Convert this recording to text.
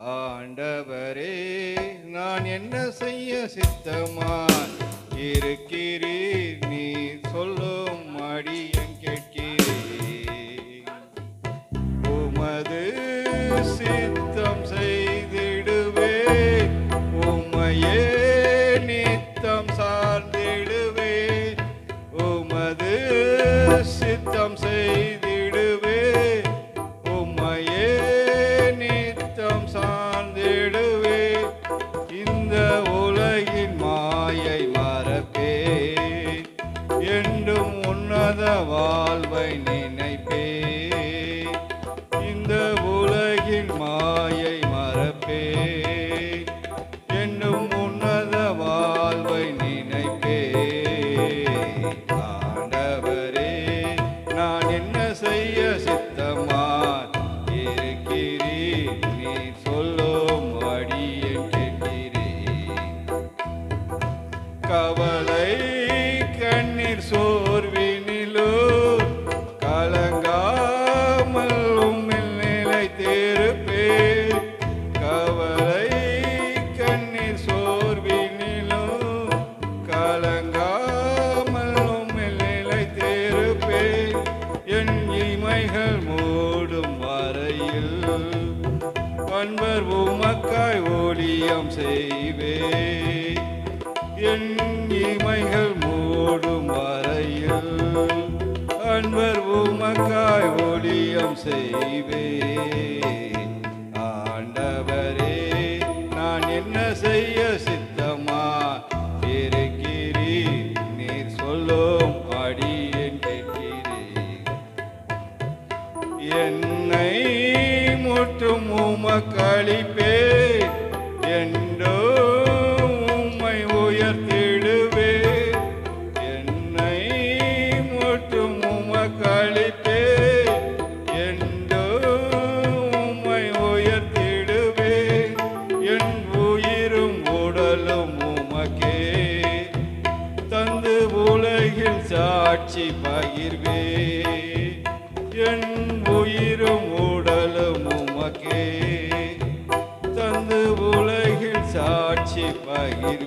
ஆண்டவரே, நான் என்ன செய்ய சித்தமாய் இருக்கிறீர்? நீ சொல்லும் அடியேன் கேட்கிறேன். உமது சித்தம் செய்திடுவேன், உம்மையே நித்தம் சார்ந்திடுவேன். உமது சித்தம் செய்திடுவேன், உம்மையே நித்தம் சார்ந்திடுவேன். இந்த உலகின் மாயை மறப்பேன், என்றும் உன்னத வாழ்வை நினைப்பேன். இந்த உலகின் மாயை மறப்பேன், என்றும் உன்னத வாழ்வை நினைப்பேன். ஆண்டவரே, நான் என்ன செய்ய சித்தமாய் இருக்கிறீர்? நீ சொல்லும் அடியேன் கேட்கிறேன். கவலை கண்ணீர் சோர்வினிலோ கலங்காமல் உம்மில் நிலைத்திருப்பேன். கவலை கண்ணீர் சோர்வினிலோ கலங்காமல் உம்மில் நிலைத்திருப்பேன். என் இமைகள் மூடும் வரையில் அன்பர் உமக்காய் ஊழியம் செய்வேன். என் இமைகள் மூடும் வரையில் அன்பர் உமக்காய் ஊழியம் செய்வேன். ஆண்டவரே, நான் என்ன செய்ய சித்தமாய் இருக்கிறீர்? நீர் சொல்லும் அடியேன் கேட்கிறேன். என்னை முற்றும் உமக்களிப்பேன், என்றோ உம்மை உயர்த்திடுவேன். என்னை முற்றும் உமக்களிப்பேன், என்றோ உம்மை உயர்த்திடுவேன். என் உயிரும் உடலும் உமக்கே தந்து உலகில் சாட்சி பகிர்வேன். என் உயிரும் உடலும் உமக்கே தந்து உலகில் சாட்சி பகிர்வேன்.